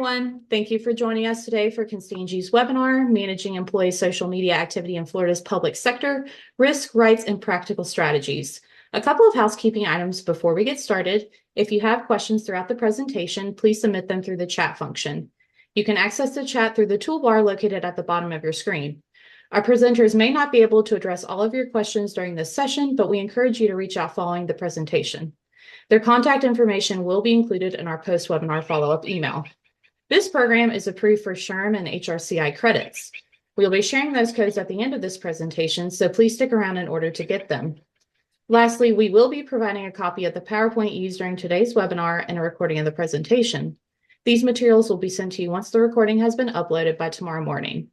everyone. Thank you for joining us today for Constangy's webinar, Managing Employee Social Media Activity in Florida's Public Sector, Risk, Rights, and Practical Strategies. A couple of housekeeping items before we get started. If you have questions throughout the presentation, please submit them through the chat function. You can access the chat through the toolbar located at the bottom of your screen. Our presenters may not be able to address all of your questions during this session, but we encourage you to reach out following the presentation. Their contact information will be included in our post-webinar follow-up email. This program is approved for SHRM and HRCI credits. We'll be sharing those codes at the end of this presentation, so please stick around in order to get them. Lastly, we will be providing a copy of the PowerPoint used during today's webinar and a recording of the presentation. These materials will be sent to you once the recording has been uploaded by tomorrow morning.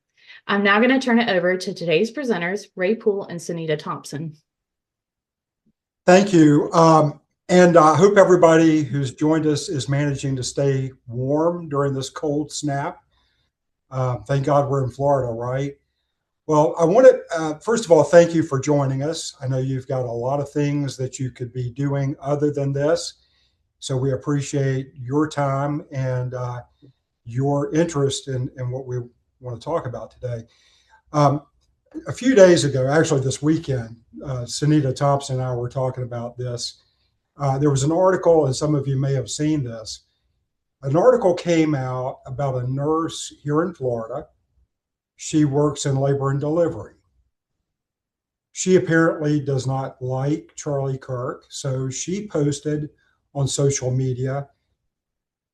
I'm now going to turn it over to today's presenters, Ray Poole and Sonita Thompson. Thank you. And I hope everybody who's joined us is managing to stay warm during this cold snap. Thank God we're in Florida, right? Well, I want to, first of all, thank you for joining us. I know you've got a lot of things that you could be doing other than this. So we appreciate your time and your interest in what we want to talk about today. A few days ago, actually this weekend, Sonita Thompson and I were talking about this. There was an article, and some of you may have seen this. An article came out about a nurse here in Florida. She works in labor and delivery. She apparently does not like Charlie Kirk, so she posted on social media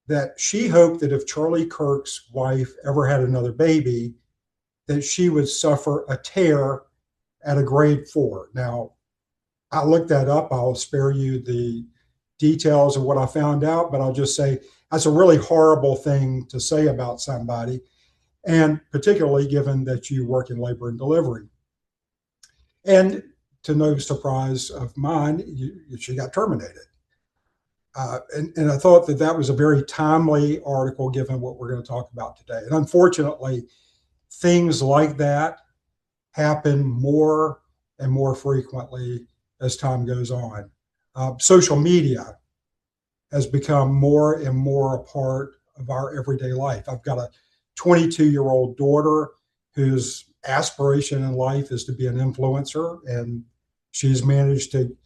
that she hoped that if Charlie Kirk's wife ever had another baby, that she would suffer a tear at a grade 4. Now, I looked that up. I'll spare you the details of what I found out, but I'll just say that's a really horrible thing to say about somebody, and particularly given that you work in labor and delivery. And to no surprise of mine, she got terminated. And I thought that that was a very timely article given what we're going to talk about today. And unfortunately, things like that happen more and more frequently as time goes on. Social media has become more and more a part of our everyday life. I've got a 22-year-old daughter whose aspiration in life is to be an influencer, and she's managed to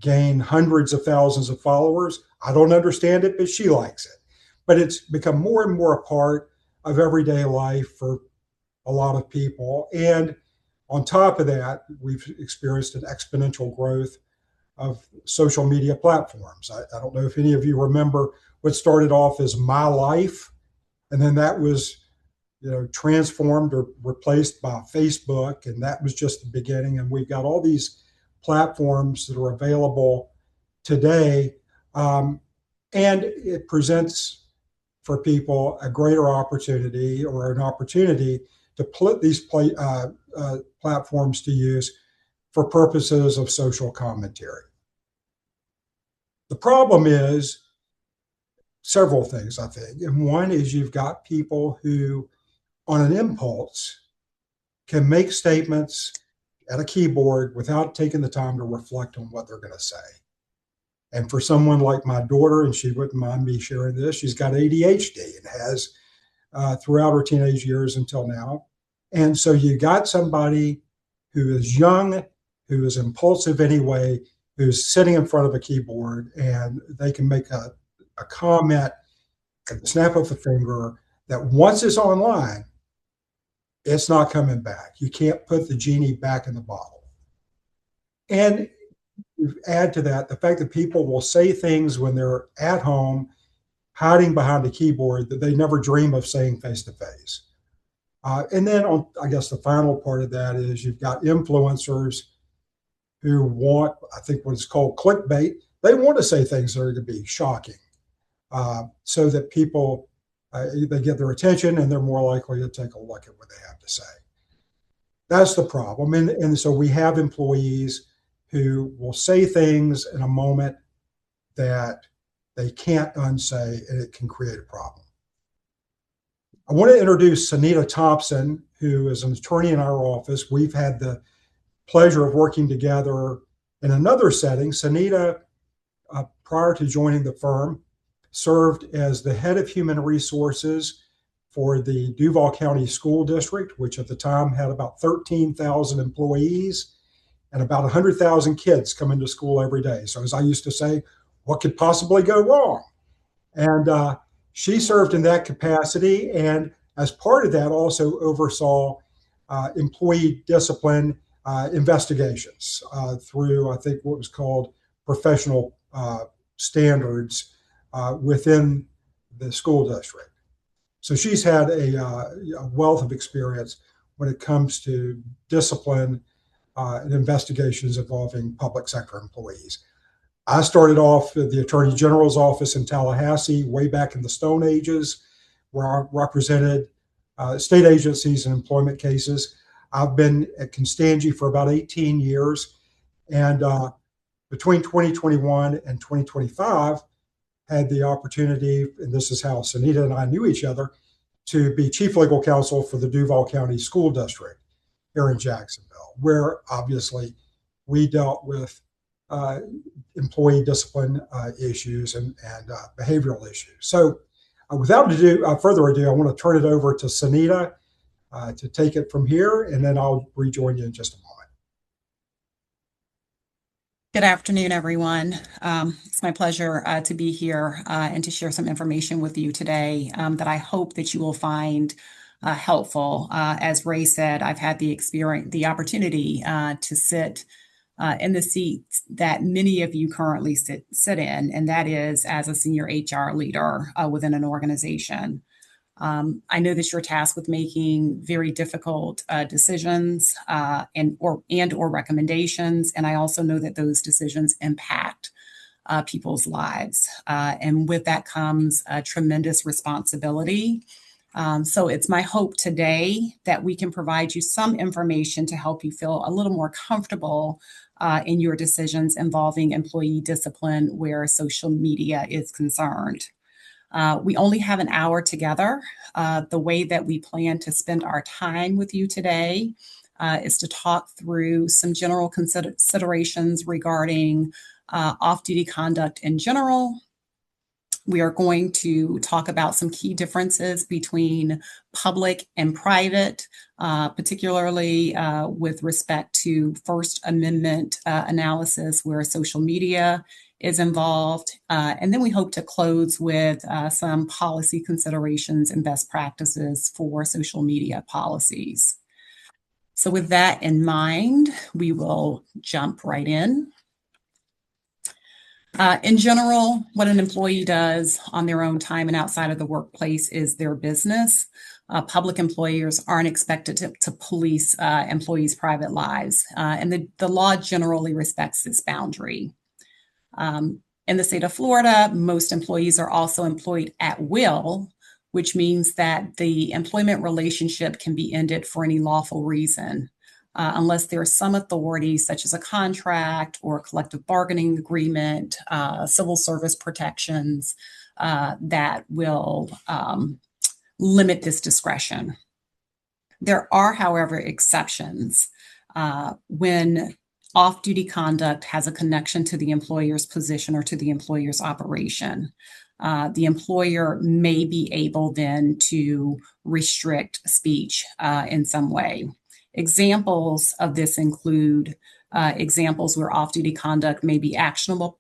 gain hundreds of thousands of followers. I don't understand it, but she likes it. But it's become more and more a part of everyday life for a lot of people. And on top of that, we've experienced an exponential growth of social media platforms. I don't know if any of you remember what started off as My Life, and then that was transformed or replaced by Facebook, and that was just the beginning. And we've got all these platforms that are available today, and it presents for people a greater opportunity or an opportunity to put these platforms to use for purposes of social commentary. The problem is several things, I think. And one is you've got people who, on an impulse, can make statements at a keyboard without taking the time to reflect on what they're going to say. And for someone like my daughter, and she wouldn't mind me sharing this, she's got ADHD and has throughout her teenage years until now. And so you got somebody who is young, who is impulsive anyway, who's sitting in front of a keyboard, and they can make a comment at the snap of a finger that once it's online, it's not coming back. You can't put the genie back in the bottle. And you add to that the fact that people will say things when they're at home, hiding behind a keyboard, that they never dream of saying face to face. And then I guess the final part of that is you've got influencers who want, I think what is called clickbait. They want to say things that are going to be shocking so that people, they get their attention and they're more likely to take a look at what they have to say. That's the problem. And so we have employees who will say things in a moment that they can't unsay, and it can create a problem. I want to introduce Sonita Thompson, who is an attorney in our office. We've had the pleasure of working together in another setting. Sonita, prior to joining the firm, served as the head of human resources for the Duval County School District, which at the time had about 13,000 employees and about 100,000 kids coming to school every day. So, as I used to say, what could possibly go wrong? And she served in that capacity, and as part of that, also oversaw employee discipline investigations through, I think, what was called professional standards within the school district. So she's had a wealth of experience when it comes to discipline and investigations involving public sector employees. I started off at the Attorney General's office in Tallahassee way back in the Stone Ages, where I represented state agencies and employment cases. I've been at Constangy for about 18 years, and between 2021 and 2025, had the opportunity, and this is how Sonita and I knew each other, to be chief legal counsel for the Duval County School District here in Jacksonville, where obviously we dealt with employee discipline issues and behavioral issues. So without further ado, I want to turn it over to Sonita to take it from here, and then I'll rejoin you in just a moment. Good afternoon, everyone. It's my pleasure to be here and to share some information with you today that I hope that you will find helpful. As Ray said, I've had the opportunity to sit in the seat that many of you currently sit in, and that is as a senior HR leader within an organization. I know that you're tasked with making very difficult decisions and or recommendations, and I also know that those decisions impact people's lives. And with that comes a tremendous responsibility. So it's my hope today that we can provide you some information to help you feel a little more comfortable in your decisions involving employee discipline where social media is concerned. We only have an hour together. The way that we plan to spend our time with you today is to talk through some general considerations regarding off-duty conduct in general. We are going to talk about some key differences between public and private, particularly with respect to First Amendment analysis where social media is involved. And then we hope to close with some policy considerations and best practices for social media policies. So with that in mind, we will jump right in. In general, what an employee does on their own time and outside of the workplace is their business. Public employers aren't expected to police employees' private lives, and the law generally respects this boundary. In the state of Florida, most employees are also employed at will, which means that the employment relationship can be ended for any lawful reason. Unless there's some authority, such as a contract or a collective bargaining agreement, civil service protections that will limit this discretion. There are, however, exceptions when off-duty conduct has a connection to the employer's position or to the employer's operation. The employer may be able then to restrict speech in some way. Examples of this include examples where off-duty conduct may be actionable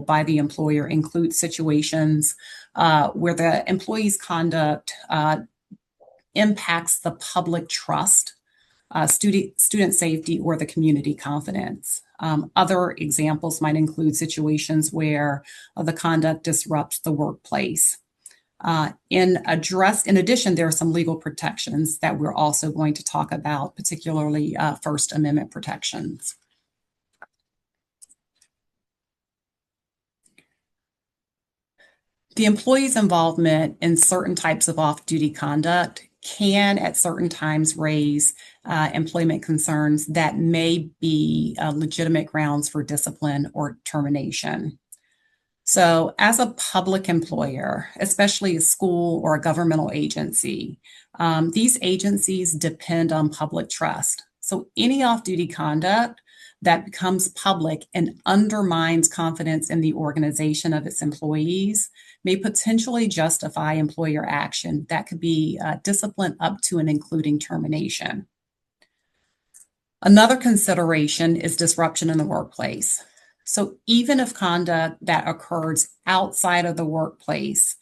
by the employer, include situations where the employee's conduct impacts the public trust, student safety, or the community confidence. Other examples might include situations where the conduct disrupts the workplace. In addition, there are some legal protections that we're also going to talk about, particularly First Amendment protections. The employee's involvement in certain types of off-duty conduct can at certain times raise employment concerns that may be legitimate grounds for discipline or termination. So as a public employer, especially a school or a governmental agency, these agencies depend on public trust. So any off-duty conduct that becomes public and undermines confidence in the organization of its employees may potentially justify employer action that could be discipline up to and including termination. Another consideration is disruption in the workplace. So even if conduct that occurs outside of the workplace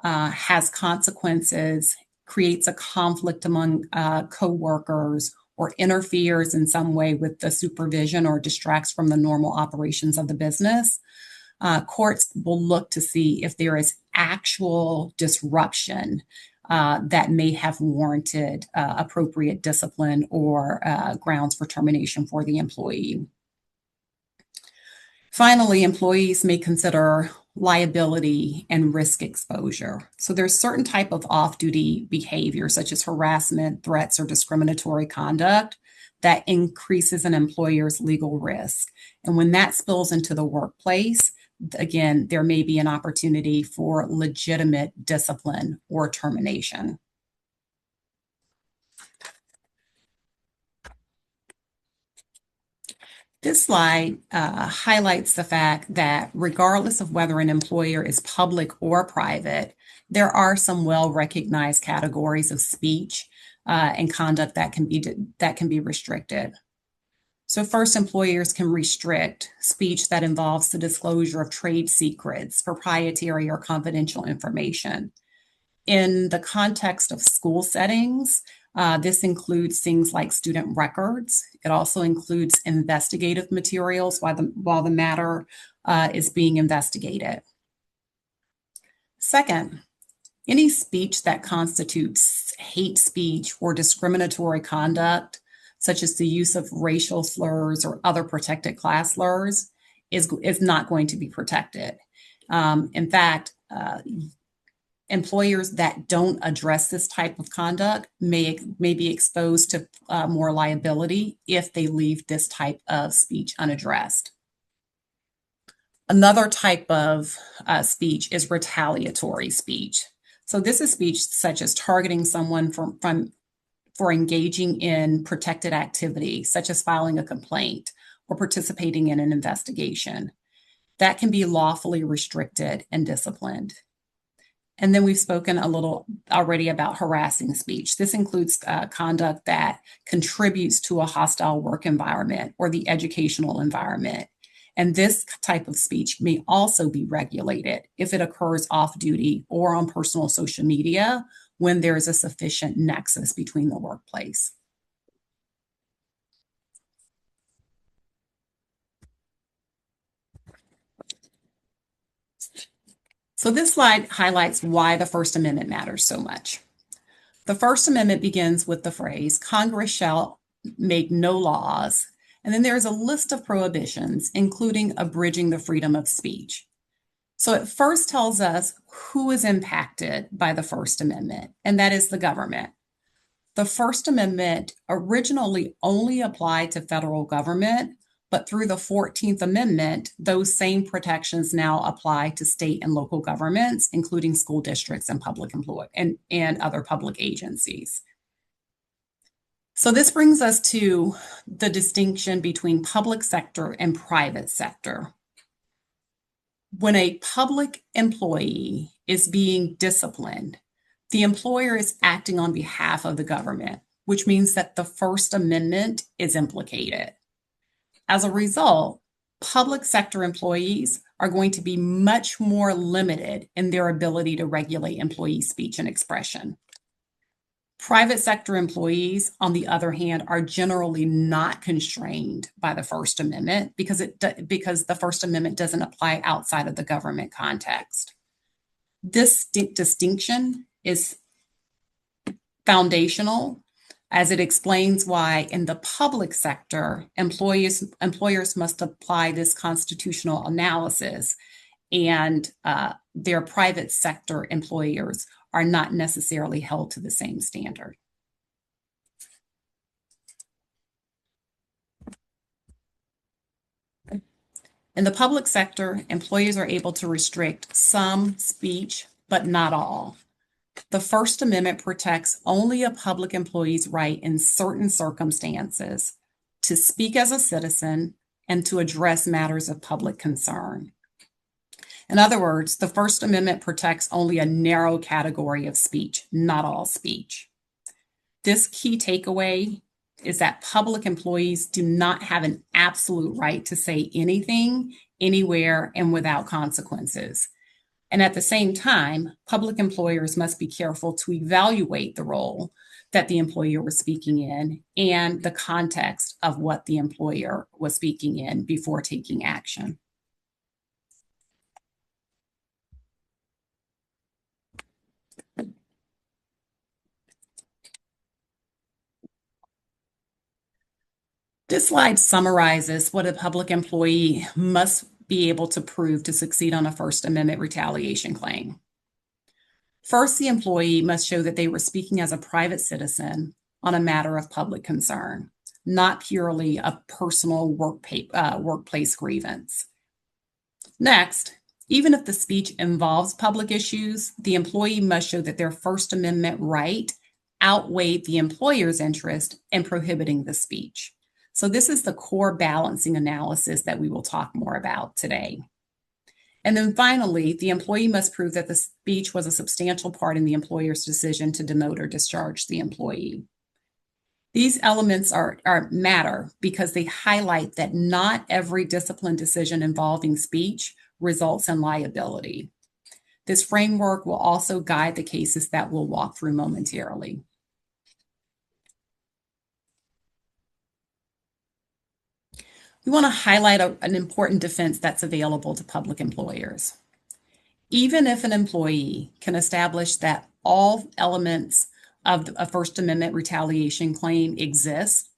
has consequences, creates a conflict among coworkers, or interferes in some way with the supervision or distracts from the normal operations of the business, courts will look to see if there is actual disruption that may have warranted appropriate discipline or grounds for termination for the employee. Finally, employees may consider liability and risk exposure. So there's certain type of off-duty behavior, such as harassment, threats, or discriminatory conduct that increases an employer's legal risk. And when that spills into the workplace, again, there may be an opportunity for legitimate discipline or termination. This slide highlights the fact that regardless of whether an employer is public or private, there are some well-recognized categories of speech and conduct that can be restricted. So first, employers can restrict speech that involves the disclosure of trade secrets, proprietary or confidential information. In the context of school settings, this includes things like student records. It also includes investigative materials while the matter is being investigated. Second, any speech that constitutes hate speech or discriminatory conduct, such as the use of racial slurs or other protected class slurs, is not going to be protected. In fact, employers that don't address this type of conduct may be exposed to more liability if they leave this type of speech unaddressed. Another type of speech is retaliatory speech. So this is speech such as targeting someone for engaging in protected activity, such as filing a complaint or participating in an investigation. That can be lawfully restricted and disciplined. And then we've spoken a little already about harassing speech. This includes conduct that contributes to a hostile work environment or the educational environment. And this type of speech may also be regulated if it occurs off-duty or on personal social media when there is a sufficient nexus between the workplace. So this slide highlights why the First Amendment matters so much. The First Amendment begins with the phrase, Congress shall make no laws, and then there's a list of prohibitions, including abridging the freedom of speech. So it first tells us who is impacted by the First Amendment, and that is the government. The First Amendment originally only applied to federal government, but through the 14th Amendment, those same protections now apply to state and local governments, including school districts and public and other public agencies. So this brings us to the distinction between public sector and private sector. When a public employee is being disciplined, the employer is acting on behalf of the government, which means that the First Amendment is implicated. As a result, public sector employees are going to be much more limited in their ability to regulate employee speech and expression. Private sector employees, on the other hand, are generally not constrained by the First Amendment because the First Amendment doesn't apply outside of the government context. This distinction is foundational, as it explains why in the public sector, employers must apply this constitutional analysis, and their private sector employers are not necessarily held to the same standard. In the public sector, employers are able to restrict some speech, but not all. The First Amendment protects only a public employee's right in certain circumstances to speak as a citizen, and to address matters of public concern. In other words, the First Amendment protects only a narrow category of speech, not all speech. This key takeaway is that public employees do not have an absolute right to say anything, anywhere, and without consequences. And at the same time, public employers must be careful to evaluate the role that the employer was speaking in and the context of what the employer was speaking in before taking action. This slide summarizes what a public employee must be able to prove to succeed on a First Amendment retaliation claim. First, the employee must show that they were speaking as a private citizen on a matter of public concern, not purely a personal workplace grievance. Next, even if the speech involves public issues, the employee must show that their First Amendment right outweighed the employer's interest in prohibiting the speech. So this is the core balancing analysis that we will talk more about today. And then finally, the employee must prove that the speech was a substantial part in the employer's decision to demote or discharge the employee. These elements matter because they highlight that not every discipline decision involving speech results in liability. This framework will also guide the cases that we'll walk through momentarily. We want to highlight an important defense that's available to public employers. Even if an employee can establish that all elements of a First Amendment retaliation claim exist,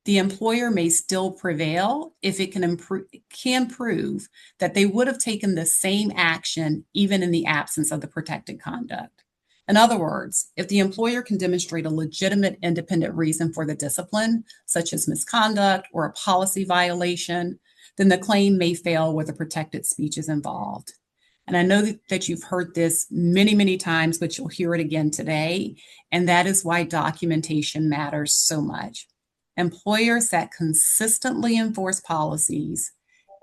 the employer may still prevail if it can prove that they would have taken the same action even in the absence of the protected conduct. In other words, if the employer can demonstrate a legitimate independent reason for the discipline, such as misconduct or a policy violation, then the claim may fail where the protected speech is involved. And I know that you've heard this many, many times, but you'll hear it again today. And that is why documentation matters so much. Employers that consistently enforce policies,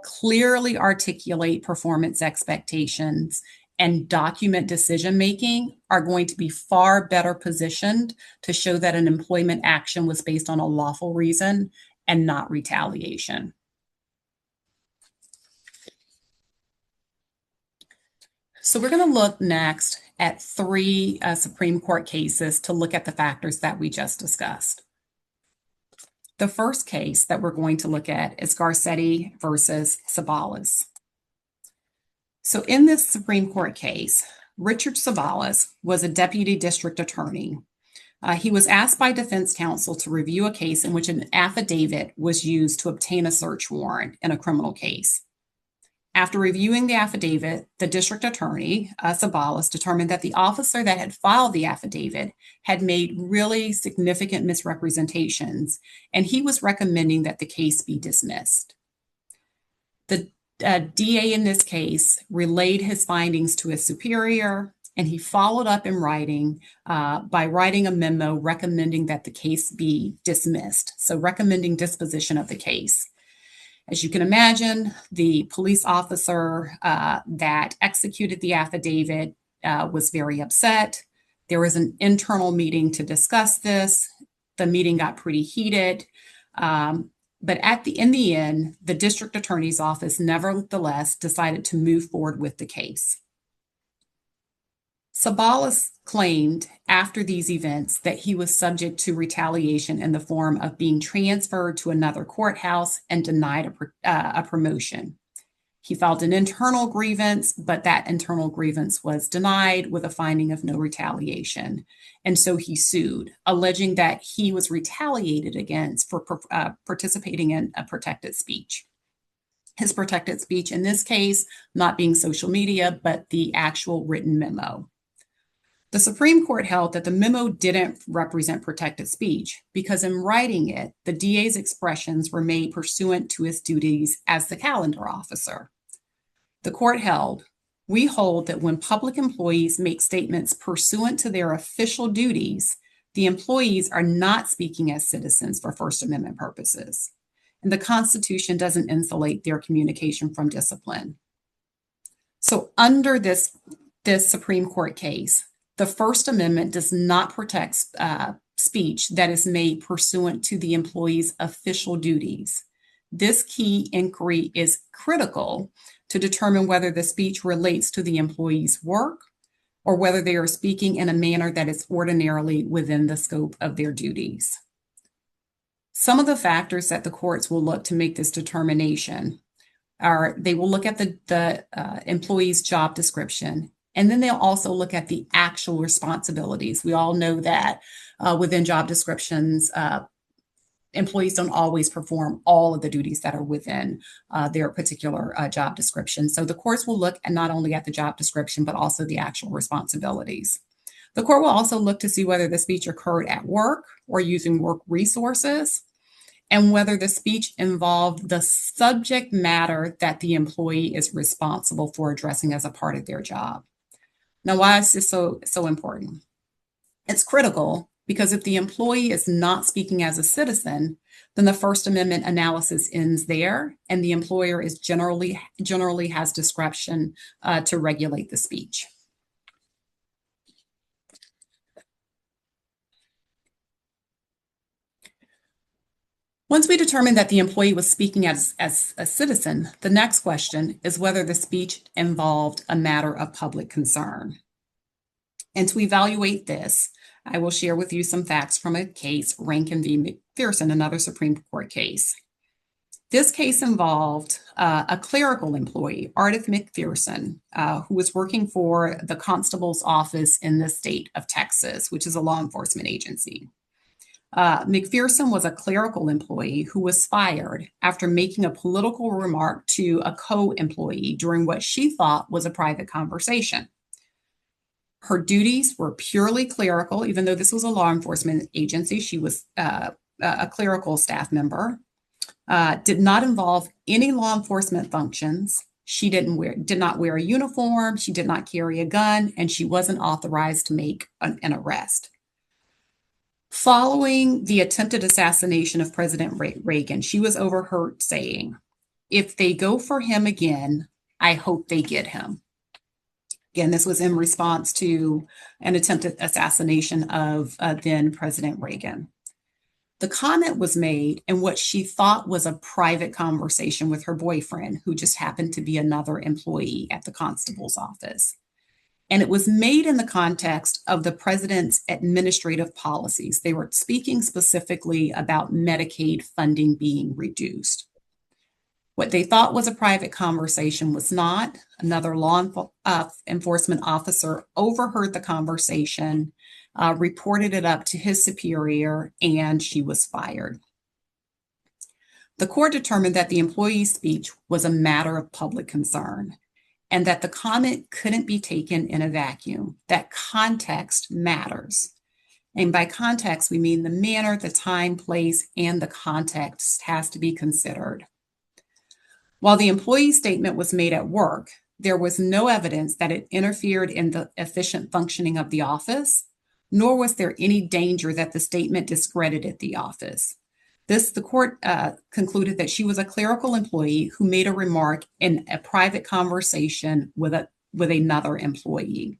clearly articulate performance expectations, and document decision-making are going to be far better positioned to show that an employment action was based on a lawful reason and not retaliation. So we're going to look next at three Supreme Court cases to look at the factors that we just discussed. The first case that we're going to look at is Garcetti versus Sabalas. So in this Supreme Court case, Richard Sabalas was a deputy district attorney. He was asked by defense counsel to review a case in which an affidavit was used to obtain a search warrant in a criminal case. After reviewing the affidavit, the district attorney, Sabalas, determined that the officer that had filed the affidavit had made really significant misrepresentations, and he was recommending that the case be dismissed. The DA in this case relayed his findings to his superior, and he followed up in writing by writing a memo recommending that the case be dismissed, so recommending disposition of the case. As you can imagine, the police officer that executed the affidavit was very upset. There was an internal meeting to discuss this. The meeting got pretty heated. But in the end, the district attorney's office nevertheless decided to move forward with the case. Sabalas claimed after these events that he was subject to retaliation in the form of being transferred to another courthouse and denied a promotion. He filed an internal grievance, but that internal grievance was denied with a finding of no retaliation. And so he sued, alleging that he was retaliated against for participating in a protected speech. His protected speech in this case, not being social media, but the actual written memo. The Supreme Court held that the memo didn't represent protected speech because in writing it, the DA's expressions were made pursuant to his duties as the calendar officer. The court held, we hold that when public employees make statements pursuant to their official duties, the employees are not speaking as citizens for First Amendment purposes. and the Constitution doesn't insulate their communication from discipline. So under this Supreme Court case, the First Amendment does not protect speech that is made pursuant to the employee's official duties. This key inquiry is critical to determine whether the speech relates to the employee's work or whether they are speaking in a manner that is ordinarily within the scope of their duties. Some of the factors that the courts will look to make this determination are they will look at the employee's job description, and then they'll also look at the actual responsibilities. We all know that within job descriptions, employees don't always perform all of the duties that are within their particular job description. So the courts will look not only at the job description, but also the actual responsibilities. The court will also look to see whether the speech occurred at work or using work resources, and whether the speech involved the subject matter that the employee is responsible for addressing as a part of their job. Now, why is this so important? It's critical because if the employee is not speaking as a citizen, then the First Amendment analysis ends there, and the employer is generally has discretion to regulate the speech. Once we determine that the employee was speaking as a citizen, the next question is whether the speech involved a matter of public concern. And to evaluate this, I will share with you some facts from a case, Rankin v. McPherson, another Supreme Court case. This case involved a clerical employee, Ardith McPherson, who was working for the constable's office in the state of Texas, which is a law enforcement agency. McPherson was a clerical employee who was fired after making a political remark to a co-employee during what she thought was a private conversation. Her duties were purely clerical, even though this was a law enforcement agency. She was a clerical staff member, did not involve any law enforcement functions. She did not wear a uniform. She did not carry a gun, and she wasn't authorized to make an arrest. Following the attempted assassination of President Reagan, she was overheard saying, "If they go for him again, I hope they get him." Again, this was in response to an attempted assassination of then President Reagan. The comment was made in what she thought was a private conversation with her boyfriend, who just happened to be another employee at the constable's office. And it was made in the context of the president's administrative policies. They were speaking specifically about Medicaid funding being reduced. What they thought was a private conversation was not. Another law enforcement officer overheard the conversation, reported it up to his superior, and she was fired. The court determined that the employee's speech was a matter of public concern, and that the comment couldn't be taken in a vacuum, that context matters. And by context, we mean the manner, the time, place, and the context has to be considered. While the employee statement was made at work, there was no evidence that it interfered in the efficient functioning of the office, nor was there any danger that the statement discredited the office. The court concluded that she was a clerical employee who made a remark in a private conversation with another employee.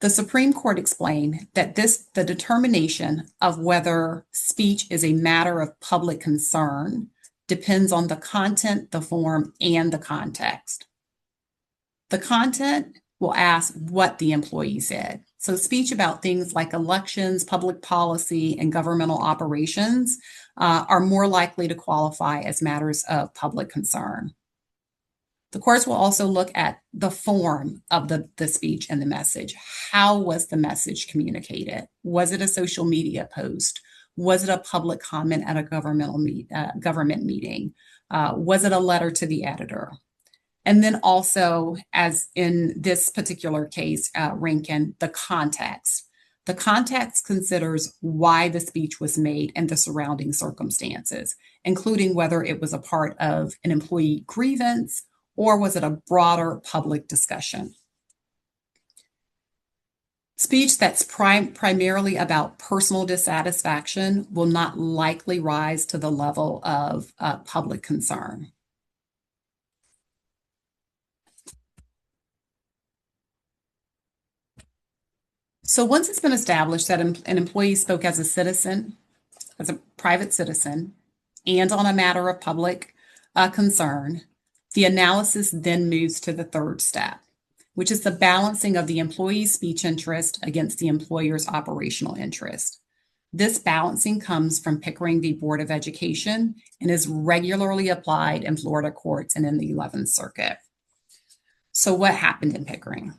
The Supreme Court explained that the determination of whether speech is a matter of public concern depends on the content, the form, and the context. The content will ask what the employee said. So speech about things like elections, public policy, and governmental operations are more likely to qualify as matters of public concern. The courts will also look at the form of the speech and the message. How was the message communicated? Was it a social media post? Was it a public comment at a government meeting? Was it a letter to the editor? And then also, as in this particular case, Rankin, the context. The context considers why the speech was made and the surrounding circumstances, including whether it was a part of an employee grievance or was it a broader public discussion. Speech that's primarily about personal dissatisfaction will not likely rise to the level of public concern. So once it's been established that an employee spoke as a citizen, as a private citizen, and on a matter of public concern, the analysis then moves to the third step, which is the balancing of the employee's speech interest against the employer's operational interest. This balancing comes from Pickering v. Board of Education and is regularly applied in Florida courts and in the 11th Circuit. So what happened in Pickering?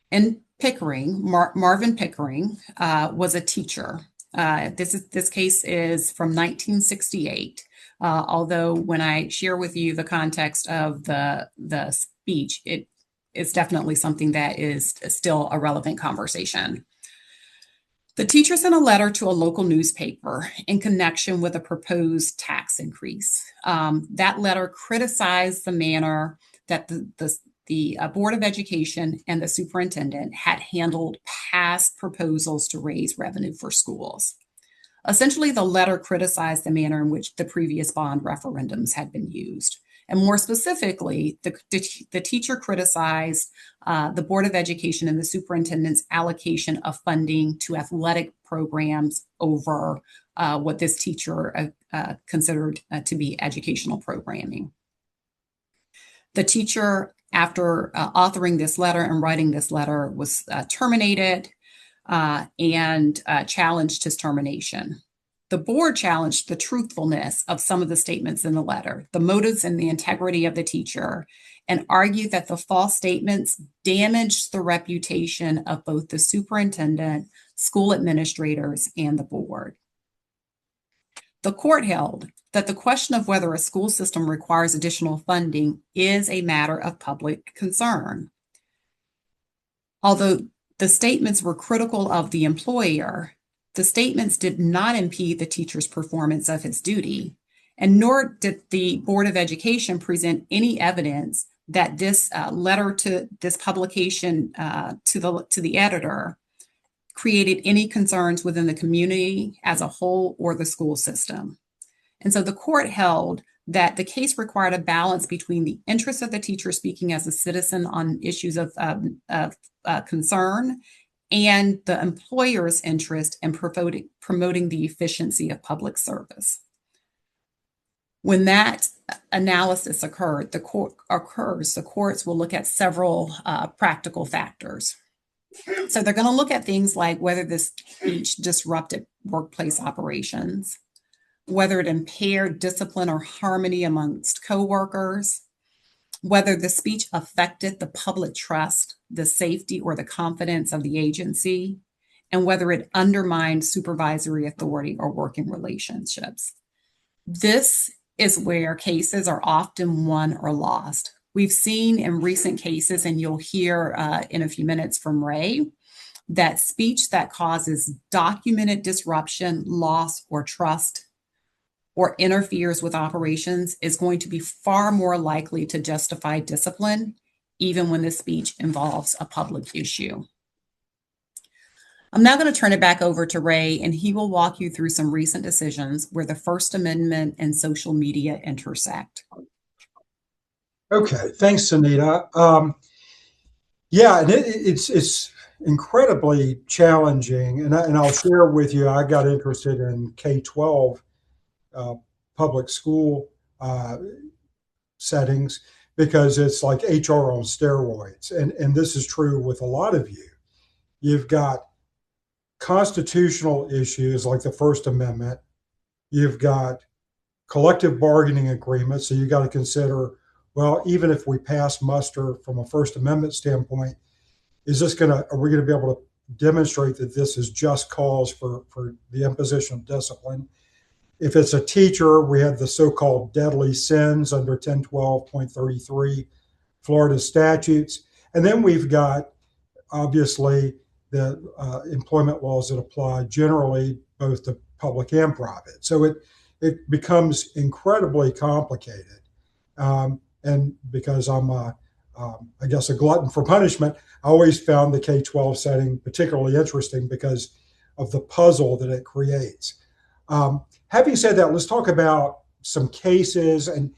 In Pickering, Marvin Pickering was a teacher. This case is from 1968. Although when I share with you the context of the speech, it is definitely something that is still a relevant conversation. The teacher sent a letter to a local newspaper in connection with a proposed tax increase. That letter criticized the manner that the Board of Education and the superintendent had handled past proposals to raise revenue for schools. Essentially, the letter criticized the manner in which the previous bond referendums had been used. And more specifically, the teacher criticized the Board of Education and the superintendent's allocation of funding to athletic programs over what this teacher considered to be educational programming. The teacher, after authoring this letter and writing this letter, was terminated and challenged his termination. The board challenged the truthfulness of some of the statements in the letter, the motives and the integrity of the teacher, and argued that the false statements damaged the reputation of both the superintendent, school administrators, and the board. The court held that the question of whether a school system requires additional funding is a matter of public concern. Although the statements were critical of the employer, the statements did not impede the teacher's performance of his duty, and nor did the Board of Education present any evidence that this letter to this publication to the editor created any concerns within the community as a whole or the school system. And so the court held that the case required a balance between the interests of the teacher speaking as a citizen on issues of concern and the employer's interest in promoting the efficiency of public service. When that analysis occurred, the courts will look at several practical factors. So they're going to look at things like whether this speech disrupted workplace operations, whether it impaired discipline or harmony amongst coworkers, whether the speech affected the public trust, the safety, or the confidence of the agency, and whether it undermined supervisory authority or working relationships. This is where cases are often won or lost. We've seen in recent cases, and you'll hear in a few minutes from Ray, that speech that causes documented disruption, loss, or trust, or interferes with operations is going to be far more likely to justify discipline, even when the speech involves a public issue. I'm now going to turn it back over to Ray, and he will walk you through some recent decisions where the First Amendment and social media intersect. Okay, thanks, Sonita. Yeah, and it's incredibly challenging, and I'll share with you. I got interested in K-12 public school settings because it's like HR on steroids, and this is true with a lot of you. You've got constitutional issues like the First Amendment. You've got collective bargaining agreements, so you got to consider, well, even if we pass muster from a First Amendment standpoint, are we going to be able to demonstrate that this is just cause for the imposition of discipline? If it's a teacher, we have the so-called deadly sins under 1012.33 Florida statutes. And then we've got, obviously, the employment laws that apply generally both to public and private. So it becomes incredibly complicated. And because I'm a I guess, a glutton for punishment. I always found the K-12 setting particularly interesting because of the puzzle that it creates. Having said that, let's talk about some cases and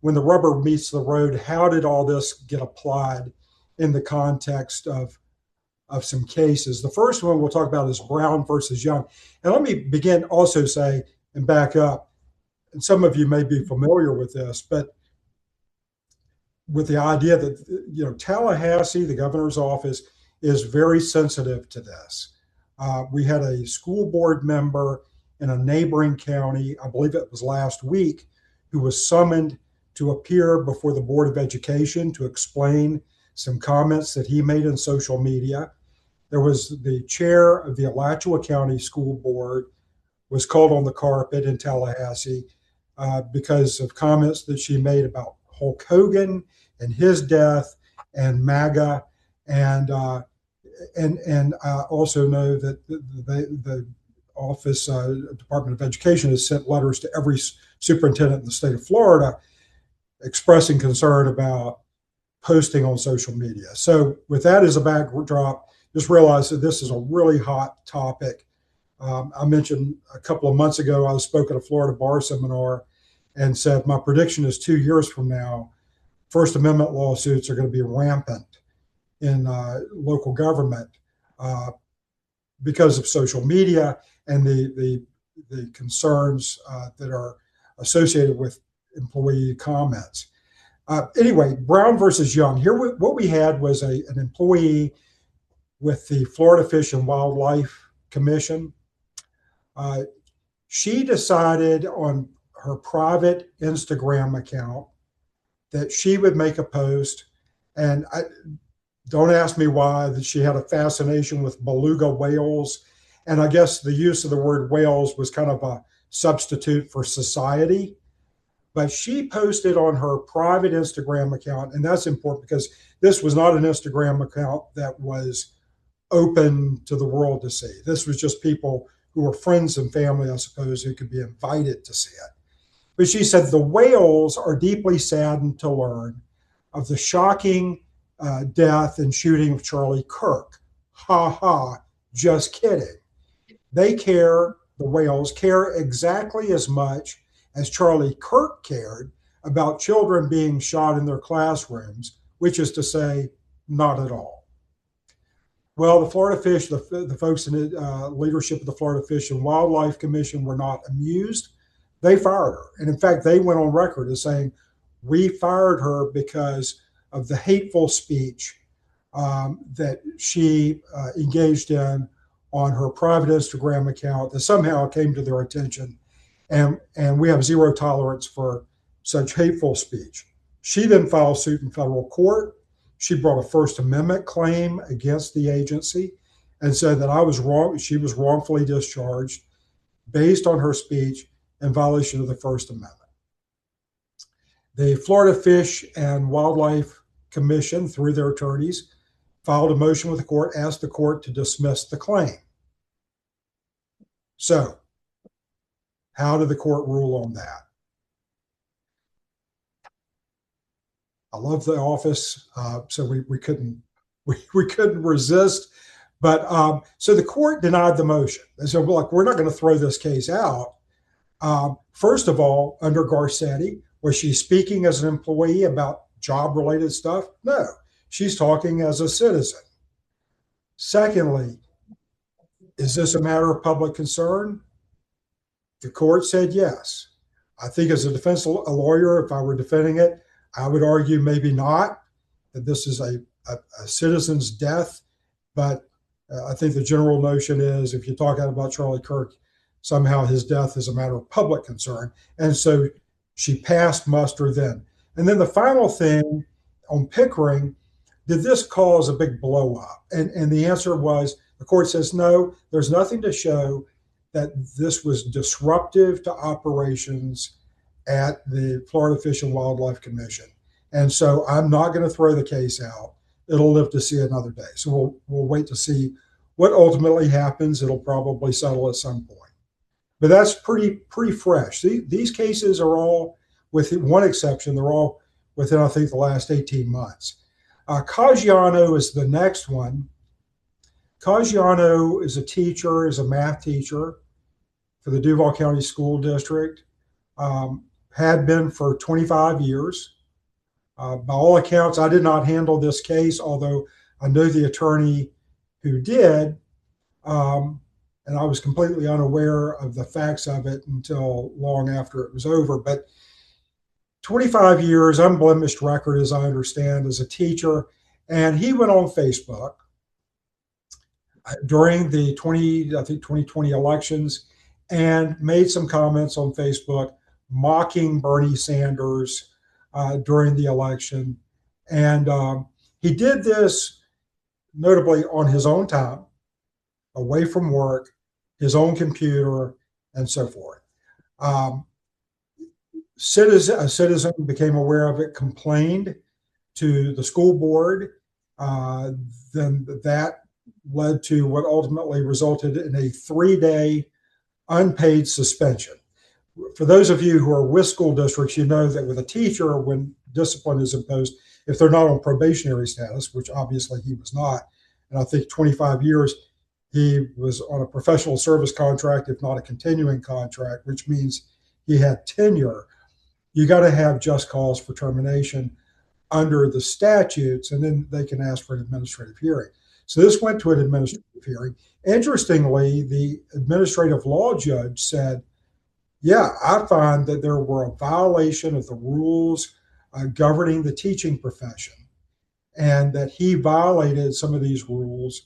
when the rubber meets the road, how did all this get applied in the context of some cases? The first one we'll talk about is Brown versus Young. And let me begin also say and back up, and some of you may be familiar with this, but with the idea that, Tallahassee, the governor's office, is very sensitive to this. We had a school board member in a neighboring county, I believe it was last week, who was summoned to appear before the Board of Education to explain some comments that he made in social media. There was the chair of the Alachua County School Board was called on the carpet in Tallahassee because of comments that she made about Hulk Hogan and his death and MAGA. And I also know that the office, Department of Education, has sent letters to every superintendent in the state of Florida expressing concern about posting on social media. So with that as a backdrop, just realize that this is a really hot topic. I mentioned a couple of months ago, I spoke at a Florida bar seminar and said, my prediction is 2 years from now, First Amendment lawsuits are going to be rampant in local government because of social media and the concerns that are associated with employee comments. Anyway, Brown versus Young. Here, what we had was an employee with the Florida Fish and Wildlife Commission. She decided on her private Instagram account that she would make a post, and don't ask me why, that she had a fascination with beluga whales. And I guess the use of the word whales was kind of a substitute for society. But she posted on her private Instagram account, and that's important because this was not an Instagram account that was open to the world to see. This was just people who were friends and family, I suppose, who could be invited to see it. But she said, the whales are deeply saddened to learn of the shocking death and shooting of Charlie Kirk. Ha ha, just kidding. They care, the whales care exactly as much as Charlie Kirk cared about children being shot in their classrooms, which is to say, not at all. Well, the Florida Fish, the folks in the leadership of the Florida Fish and Wildlife Commission were not amused. They fired her. And in fact, they went on record as saying, we fired her because of the hateful speech that she engaged in on her private Instagram account that somehow came to their attention. And we have zero tolerance for such hateful speech. She then filed suit in federal court. She brought a First Amendment claim against the agency and said that I was wrong. She was wrongfully discharged based on her speech in violation of the First Amendment. The Florida Fish and Wildlife Commission, through their attorneys, filed a motion with the court, asked the court to dismiss the claim. So, how did the court rule on that? I love the office, so we couldn't resist. But so the court denied the motion. And so we're not going to throw this case out. First of all, under Garcetti, was she speaking as an employee about job-related stuff? No, she's talking as a citizen. Secondly, is this a matter of public concern? The court said yes. I think as a defense lawyer, if I were defending it, I would argue maybe not, that this is a citizen's death. But I think the general notion is if you're talking about Charlie Kirk, somehow his death is a matter of public concern. And so she passed muster then. And then the final thing on Pickering, did this cause a big blow up? And the answer was, the court says, no, there's nothing to show that this was disruptive to operations at the Florida Fish and Wildlife Commission. And so I'm not going to throw the case out. It'll live to see another day. So we'll wait to see what ultimately happens. It'll probably settle at some point. But that's pretty fresh. These cases are all, with one exception, they're all within, I think, the last 18 months. Caggiano is the next one. Caggiano is a teacher, is a math teacher for the Duval County School District, had been for 25 years. By all accounts, I did not handle this case, although I know the attorney who did, and I was completely unaware of the facts of it until long after it was over. But 25 years, unblemished record, as I understand, as a teacher. And he went on Facebook during the 2020 elections and made some comments on Facebook mocking Bernie Sanders during the election. And he did this notably on his own time, away from work, his own computer, and so forth. A citizen became aware of it, complained to the school board. Then that led to what ultimately resulted in a 3-day unpaid suspension. For those of you who are with school districts, you know that with a teacher, when discipline is imposed, if they're not on probationary status, which obviously he was not, and I think 25 years, he was on a professional service contract, if not a continuing contract, which means he had tenure. You got to have just cause for termination under the statutes, and then they can ask for an administrative hearing. So this went to an administrative hearing. Interestingly, the administrative law judge said, yeah, I find that there were a violation of the rules governing the teaching profession, and that he violated some of these rules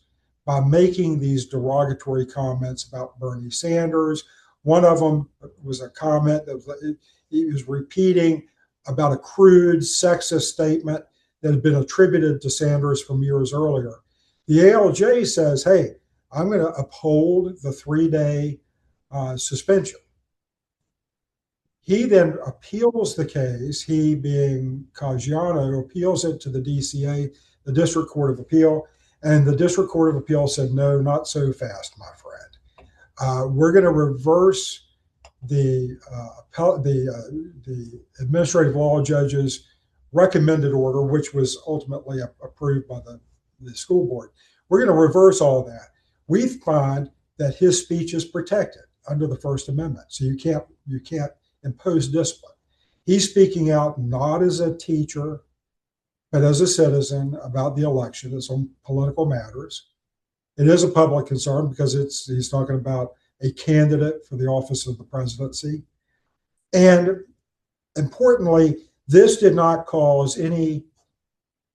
by making these derogatory comments about Bernie Sanders. One of them was a comment that he was repeating about a crude sexist statement that had been attributed to Sanders from years earlier. The ALJ says, hey, I'm going to uphold the 3-day suspension. He then appeals the case, he being Caggiano, appeals it to the DCA, the District Court of Appeal, and the District Court of Appeal said, no, not so fast, my friend. We're going to reverse the administrative law judge's recommended order, which was ultimately approved by the school board. We're going to reverse all that. We find that his speech is protected under the First Amendment, so you can't impose discipline. He's speaking out not as a teacher, but as a citizen about the election. It's on political matters. It is a public concern because he's talking about a candidate for the office of the presidency. And importantly, this did not cause any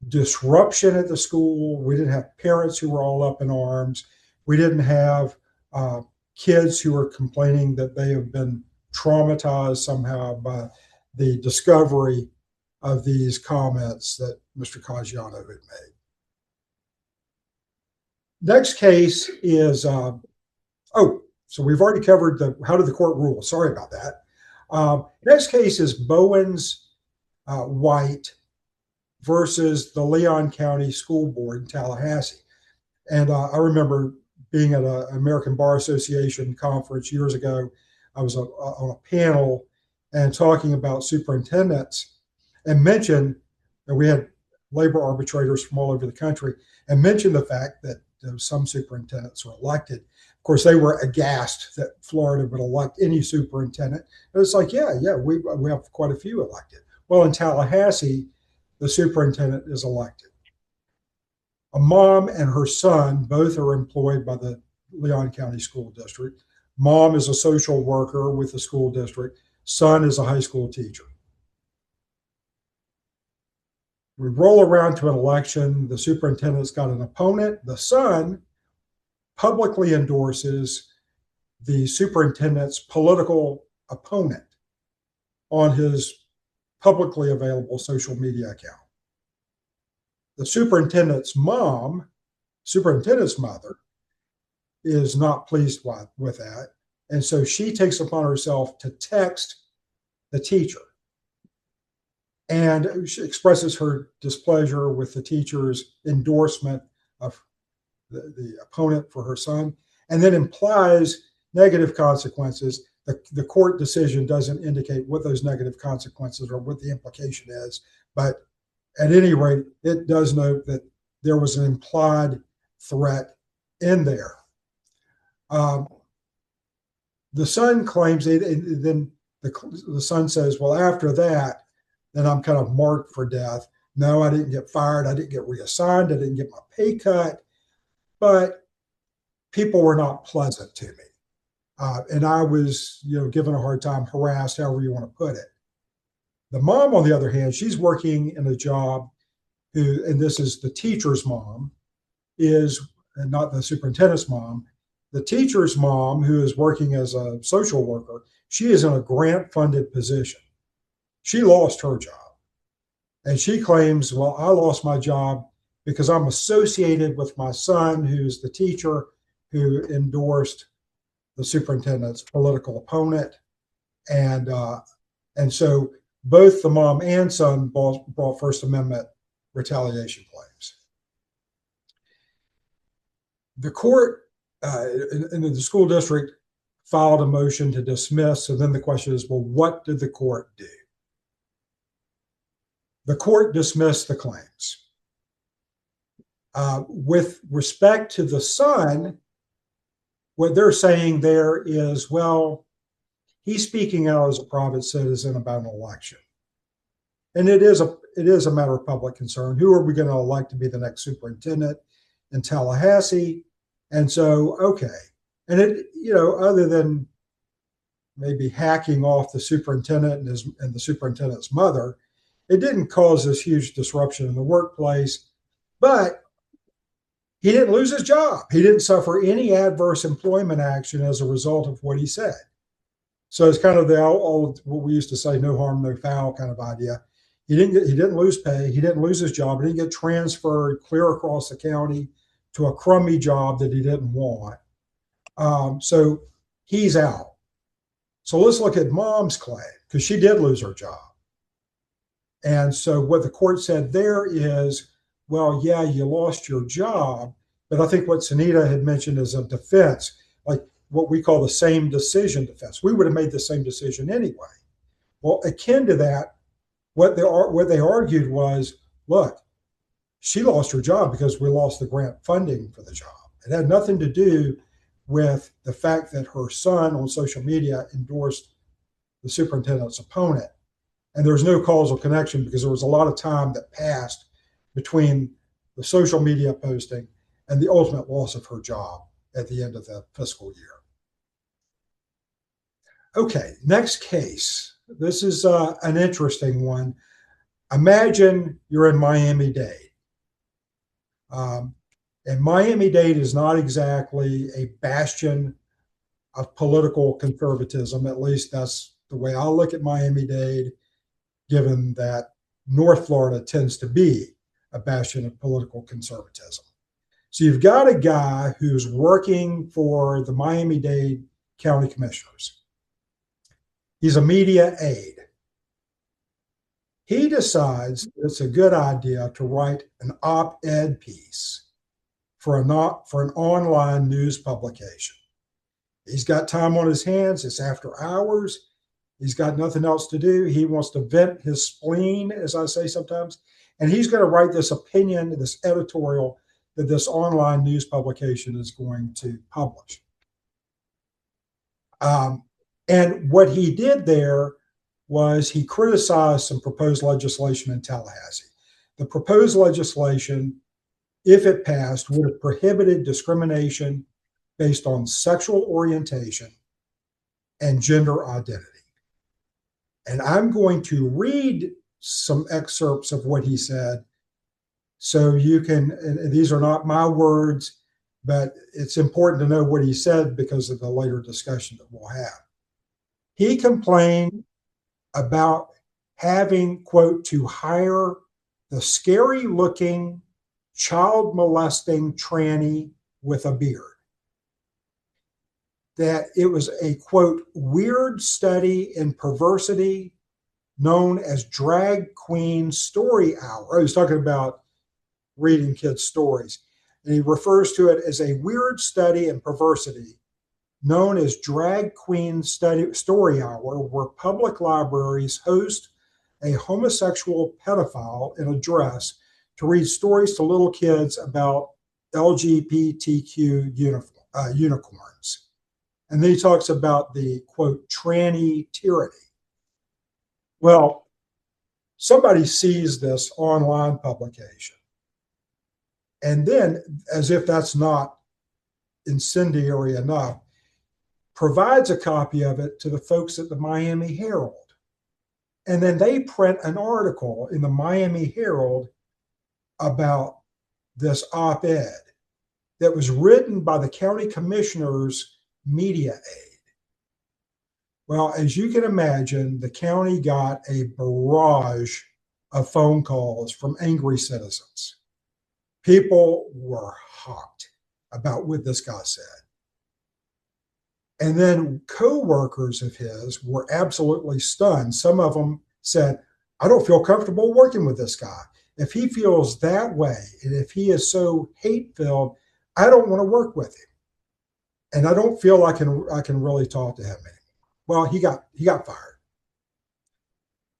disruption at the school. We didn't have parents who were all up in arms. We didn't have kids who were complaining that they have been traumatized somehow by the discovery of these comments that Mr. Caggiano had made. Next case is, so we've already covered how did the court rule? Sorry about that. Next case is Bowens White versus the Leon County School Board in Tallahassee. And I remember being at an American Bar Association conference years ago. I was on a panel and talking about superintendents, and mentioned that we had labor arbitrators from all over the country, and mentioned the fact that some superintendents were elected. Of course, they were aghast that Florida would elect any superintendent. And it's like, yeah, we have quite a few elected. Well, in Tallahassee, the superintendent is elected. A mom and her son both are employed by the Leon County School District. Mom is a social worker with the school district. Son is a high school teacher. We roll around to an election. The superintendent's got an opponent. The son publicly endorses the superintendent's political opponent on his publicly available social media account. The superintendent's mother, is not pleased with that. And so she takes upon herself to text the teacher. And she expresses her displeasure with the teacher's endorsement of the opponent for her son, and then implies negative consequences the court decision doesn't indicate what those negative consequences or what the implication is. But at any rate, it does note that there was an implied threat in there. The son claims it, and then the son says, well, after that, then I'm kind of marked for death. No, I didn't get fired. I didn't get reassigned. I didn't get my pay cut. But people were not pleasant to me. And I was, given a hard time, harassed, however you want to put it. The mom, on the other hand, she's working in a job and this is the teacher's mom, is not the superintendent's mom. The teacher's mom, who is working as a social worker, she is in a grant-funded position. She lost her job. And she claims, well, I lost my job because I'm associated with my son, who's the teacher who endorsed the superintendent's political opponent. And so both the mom and son brought First Amendment retaliation claims. The court in the school district filed a motion to dismiss. So then the question is, well, what did the court do? The court dismissed the claims. With respect to the son, what they're saying there is, well, he's speaking out as a private citizen about an election. And it is a matter of public concern. Who are we going to elect to be the next superintendent in Tallahassee? And so, okay. And it, other than maybe hacking off the superintendent and the superintendent's mother, it didn't cause this huge disruption in the workplace. But he didn't lose his job. He didn't suffer any adverse employment action as a result of what he said. So it's kind of the old what we used to say, no harm, no foul kind of idea. He didn't lose pay. He didn't lose his job. He didn't get transferred clear across the county to a crummy job that he didn't want. So he's out. So let's look at mom's claim, because she did lose her job. And so what the court said there is, well, yeah, you lost your job, but I think what Sonita had mentioned is a defense, like what we call the same decision defense. We would have made the same decision anyway. Well, akin to that, what they argued was, look, she lost her job because we lost the grant funding for the job. It had nothing to do with the fact that her son on social media endorsed the superintendent's opponent. And there was no causal connection because there was a lot of time that passed between the social media posting and the ultimate loss of her job at the end of the fiscal year. Okay, next case. This is an interesting one. Imagine you're in Miami-Dade. And Miami-Dade is not exactly a bastion of political conservatism. At least that's the way I look at Miami-Dade, given that North Florida tends to be a bastion of political conservatism. So you've got a guy who's working for the Miami-Dade County Commissioners. He's a media aide. He decides it's a good idea to write an op-ed piece for an online news publication. He's got time on his hands. It's after hours. He's got nothing else to do. He wants to vent his spleen, as I say sometimes. And he's going to write this opinion, this editorial that this online news publication is going to publish. And what he did there was he criticized some proposed legislation in Tallahassee. The proposed legislation, if it passed, would have prohibited discrimination based on sexual orientation and gender identity. And I'm going to read some excerpts of what he said so you can, and these are not my words, but it's important to know what he said because of the later discussion that we'll have. He complained about having, quote, to hire the scary looking child molesting tranny with a beard. That it was a, quote, weird study in perversity known as drag queen story hour. I was talking about reading kids' stories. And he refers to it as a weird study in perversity known as Drag Queen Story Hour, where public libraries host a homosexual pedophile in a dress to read stories to little kids about LGBTQ unicorns. And then he talks about the, quote, tranny tyranny. Well, somebody sees this online publication, and then, as if that's not incendiary enough, provides a copy of it to the folks at the Miami Herald. And then they print an article in the Miami Herald about this op-ed that was written by the county commissioner's media aide. Well, as you can imagine, the county got a barrage of phone calls from angry citizens. People were hot about what this guy said. And then co-workers of his were absolutely stunned. Some of them said, I don't feel comfortable working with this guy. If he feels that way, and if he is so hate-filled, I don't want to work with him. And I don't feel I can really talk to him anymore. Well, he got fired.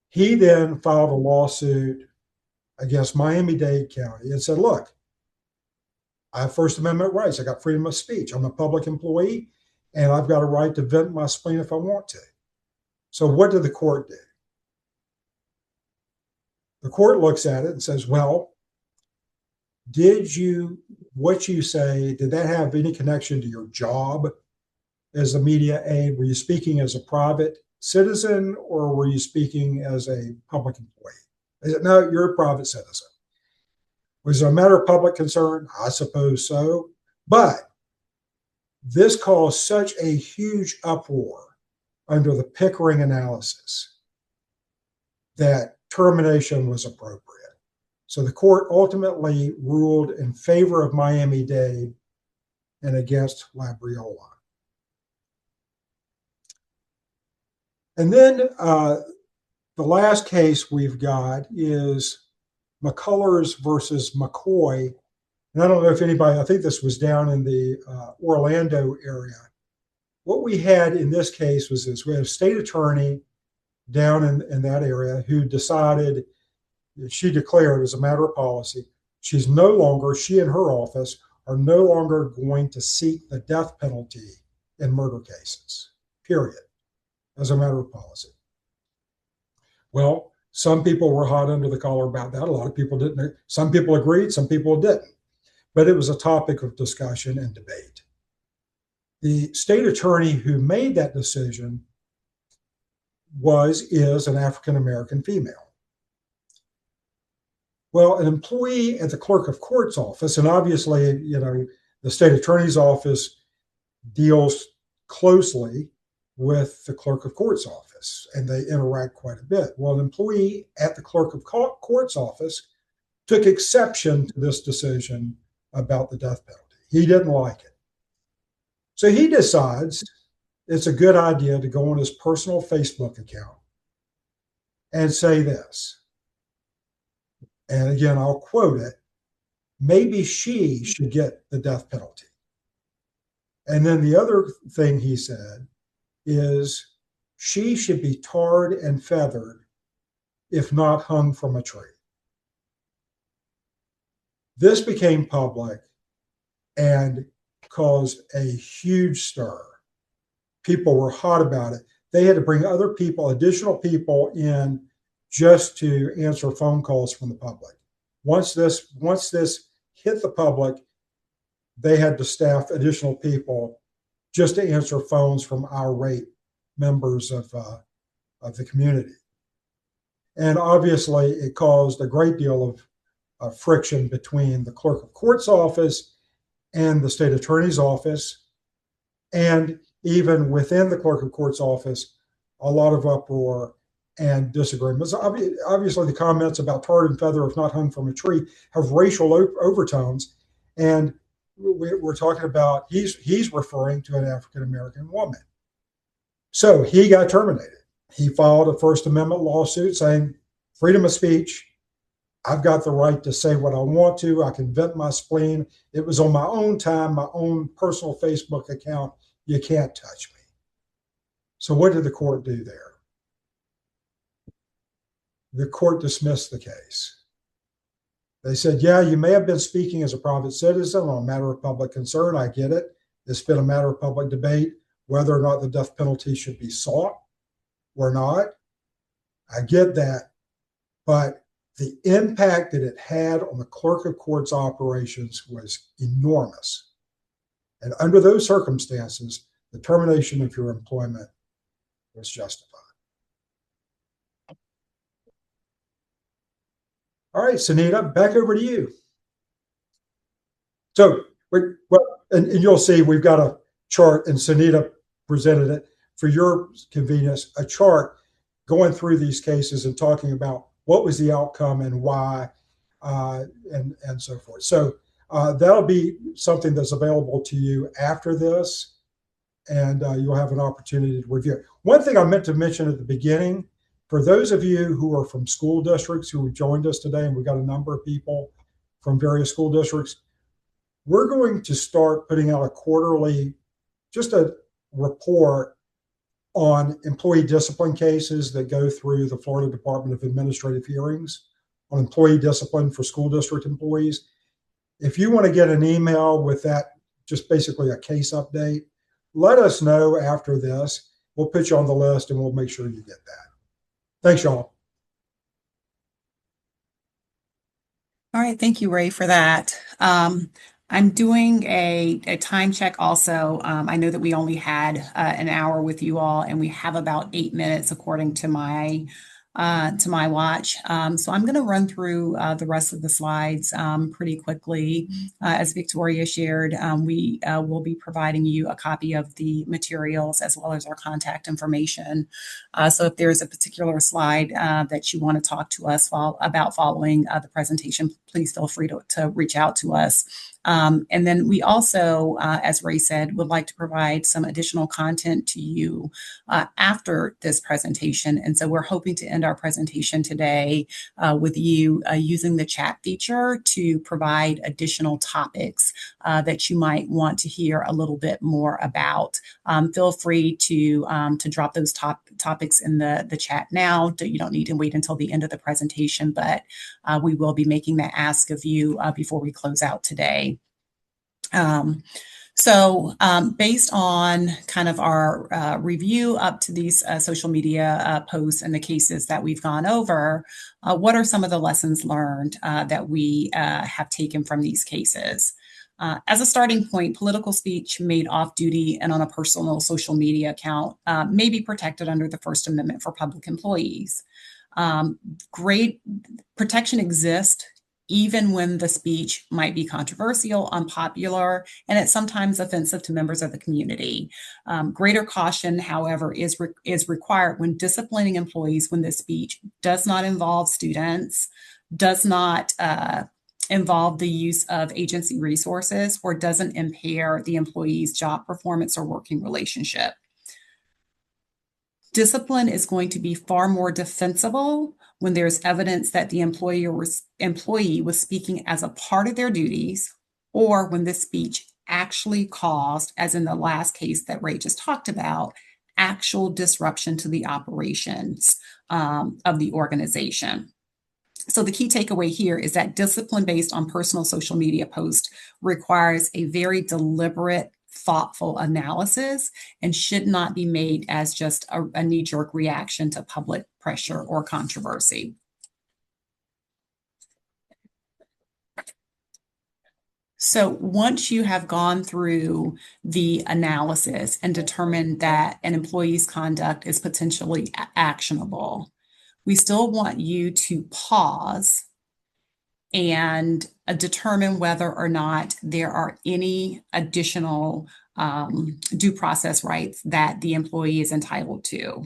He then filed a lawsuit against Miami-Dade County and said, look, I have First Amendment rights. I got freedom of speech. I'm a public employee, and I've got a right to vent my spleen if I want to. So what did the court do? The court looks at it and says, well, what you say, did that have any connection to your job as a media aide? Were you speaking as a private citizen, or were you speaking as a public employee? No, you're a private citizen. Was it a matter of public concern? I suppose so. But this caused such a huge uproar under the Pickering analysis that termination was appropriate. So the court ultimately ruled in favor of Miami-Dade and against Labriola. And then the last case we've got is McCullers versus McCoy. And I don't know if anybody, I think this was down in the Orlando area. What we had in this case was this: we had a state attorney down in that area who decided, she declared as a matter of policy, she and her office are no longer going to seek the death penalty in murder cases, period, as a matter of policy. Well, some people were hot under the collar about that. A lot of people didn't. Some people agreed, some people didn't. But it was a topic of discussion and debate. The state attorney who made that decision is an African-American female. Well, an employee at the clerk of court's office, and obviously, the state attorney's office deals closely with the clerk of court's office, and they interact quite a bit. Well, an employee at the clerk of court's office took exception to this decision about the death penalty. He didn't like it. So he decides it's a good idea to go on his personal Facebook account and say this. And again, I'll quote it: maybe she should get the death penalty. And then the other thing he said is she should be tarred and feathered, if not hung from a tree. This became public and caused a huge stir. People were hot about it. They had to bring additional people in just to answer phone calls from the public. Once this hit the public, they had to staff additional people just to answer phones from irate members of the community. And obviously, it caused a great deal of friction between the clerk of court's office and the state attorney's office. And even within the clerk of court's office, a lot of uproar and disagreements. Obviously, the comments about tarred and feather, if not hung from a tree, have racial overtones. And we're talking about, he's referring to an African-American woman. So he got terminated. He filed a First Amendment lawsuit saying, freedom of speech, I've got the right to say what I want to. I can vent my spleen. It was on my own time, my own personal Facebook account. you can't touch me. So what did the court do there? The court dismissed the case. They said, yeah, you may have been speaking as a private citizen on a matter of public concern. I get it. It's been a matter of public debate whether or not the death penalty should be sought or not. I get that. But the impact that it had on the clerk of court's operations was enormous. And under those circumstances, the termination of your employment was justified. All right, Sonita, back over to you. So, and you'll see we've got a chart, and Sonita presented it for your convenience, a chart going through these cases and talking about what was the outcome and why, and so forth. So that'll be something that's available to you after this, and you'll have an opportunity to review it. One thing I meant to mention at the beginning, for those of you who are from school districts who have joined us today, and we've got a number of people from various school districts, we're going to start putting out a quarterly, just a report on employee discipline cases that go through the Florida Department of Administrative Hearings on employee discipline for school district employees. If you want to get an email with that, just basically a case update, let us know after this. We'll put you on the list and we'll make sure you get that. Thanks, y'all. All right, thank you, Ray, for that. I'm doing a time check also. I know that we only had an hour with you all, and we have about 8 minutes according to my watch. So I'm going to run through the rest of the slides pretty quickly. As Victoria shared, we will be providing you a copy of the materials as well as our contact information. So if there's a particular slide that you want to talk to us about following the presentation, please feel free to reach out to us. And then we also, as Ray said, would like to provide some additional content to you after this presentation. And so we're hoping to end our presentation today with you using the chat feature to provide additional topics that you might want to hear a little bit more about. Feel free to drop those topics in the chat now. You don't need to wait until the end of the presentation, but we will be making that ask of you before we close out today. So based on kind of our review up to these social media posts and the cases that we've gone over, what are some of the lessons learned that we have taken from these cases? As a starting point, political speech made off-duty and on a personal social media account may be protected under the First Amendment for public employees. Great protection exists even when the speech might be controversial, unpopular, and it's sometimes offensive to members of the community. Greater caution, however, is required when disciplining employees when the speech does not involve students, does not involve the use of agency resources, or doesn't impair the employee's job performance or working relationship. Discipline is going to be far more defensible when there's evidence that the employee was speaking as a part of their duties, or when the speech actually caused, as in the last case that Ray just talked about, actual disruption to the operations of the organization. So the key takeaway here is that discipline based on personal social media posts requires a very deliberate, thoughtful analysis and should not be made as just a knee-jerk reaction to public pressure or controversy. So once you have gone through the analysis and determined that an employee's conduct is potentially actionable, we still want you to pause and determine whether or not there are any additional due process rights that the employee is entitled to,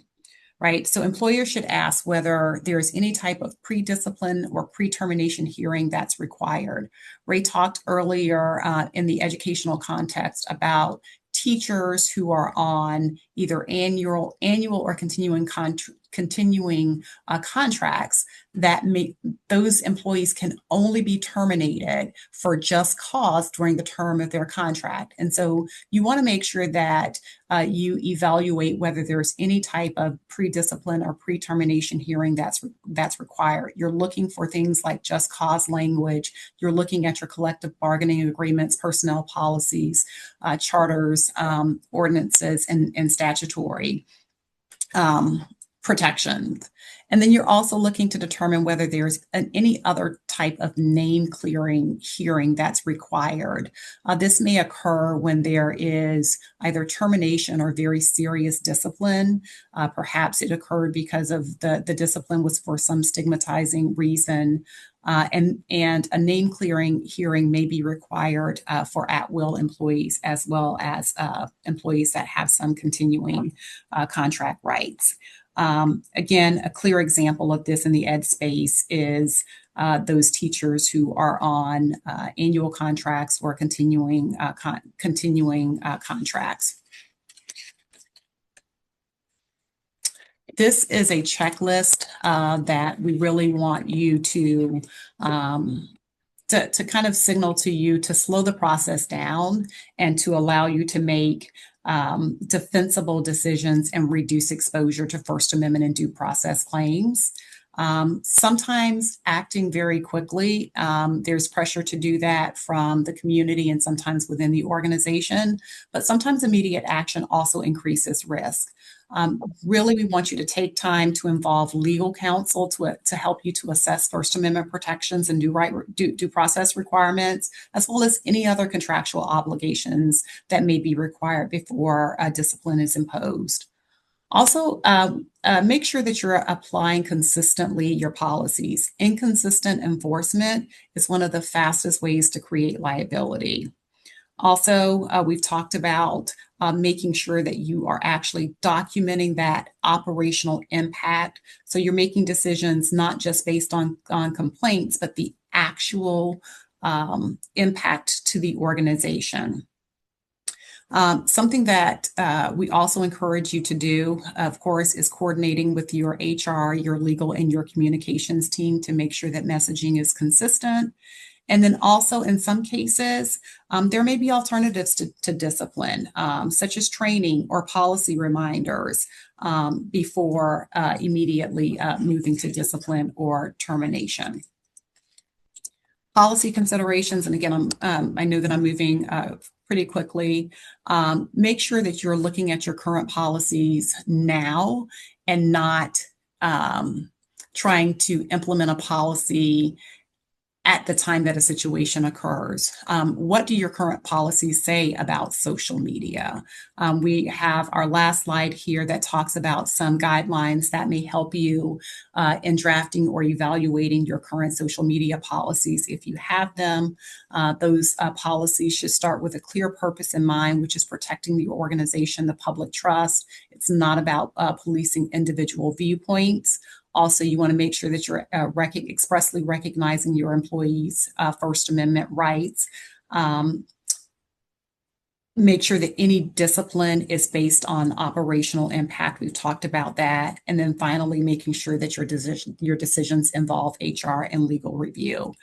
right? So employers should ask whether there's any type of pre-discipline or pre-termination hearing that's required. Ray talked earlier in the educational context about teachers who are on either annual or continuing continuing contracts that make those employees can only be terminated for just cause during the term of their contract. And so you want to make sure that you evaluate whether there's any type of pre-discipline or pre-termination hearing that's required. You're looking for things like just cause language. You're looking at your collective bargaining agreements, personnel policies, charters, ordinances, and statutory protections. And then you're also looking to determine whether there's any other type of name clearing hearing that's required. This may occur when there is either termination or very serious discipline. Perhaps it occurred because of the discipline was for some stigmatizing reason. And a name clearing hearing may be required for at-will employees as well as employees that have some continuing contract rights. Again, a clear example of this in the ed space is those teachers who are on annual contracts or continuing contracts. This is a checklist that we really want you to kind of signal to you to slow the process down and to allow you to make defensible decisions and reduce exposure to First Amendment and due process claims. Sometimes acting very quickly, there's pressure to do that from the community and sometimes within the organization, but sometimes immediate action also increases risk. Really, we want you to take time to involve legal counsel to help you to assess First Amendment protections and due process requirements, as well as any other contractual obligations that may be required before discipline is imposed. Also, make sure that you're applying consistently your policies. Inconsistent enforcement is one of the fastest ways to create liability. Also, we've talked about making sure that you are actually documenting that operational impact. So you're making decisions not just based on complaints, but the actual impact to the organization. Something that we also encourage you to do, of course, is coordinating with your HR, your legal, and your communications team to make sure that messaging is consistent. And then also in some cases, there may be alternatives to discipline, such as training or policy reminders before immediately moving to discipline or termination. Policy considerations, and again, I know that I'm moving pretty quickly. Make sure that you're looking at your current policies now and not trying to implement a policy at the time that a situation occurs. What do your current policies say about social media? We have our last slide here that talks about some guidelines that may help you in drafting or evaluating your current social media policies. If you have them, those policies should start with a clear purpose in mind, which is protecting the organization, the public trust. It's not about policing individual viewpoints. Also, you want to make sure that you're expressly recognizing your employees' First Amendment rights. Make sure that any discipline is based on operational impact. We've talked about that. And then finally, making sure that your decisions involve HR and legal review.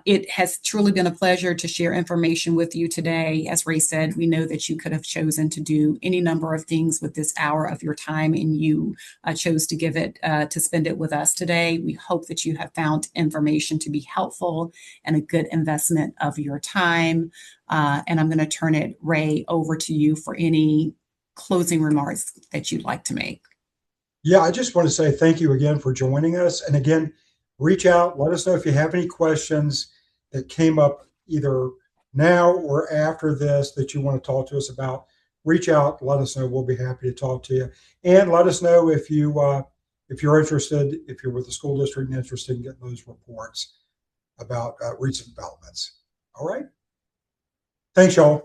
It has truly been a pleasure to share information with you today. As Ray said, we know that you could have chosen to do any number of things with this hour of your time, and you chose to give it, to spend it with us today. We hope that you have found information to be helpful and a good investment of your time. And I'm going to turn it, Ray, over to you for any closing remarks that you'd like to make. Yeah, I just want to say thank you again for joining us. And again, reach out. Let us know if you have any questions that came up either now or after this that you want to talk to us about. Reach out. Let us know. We'll be happy to talk to you. And let us know if you're interested, if you're with the school district and interested in getting those reports about recent developments. All right. Thanks, y'all.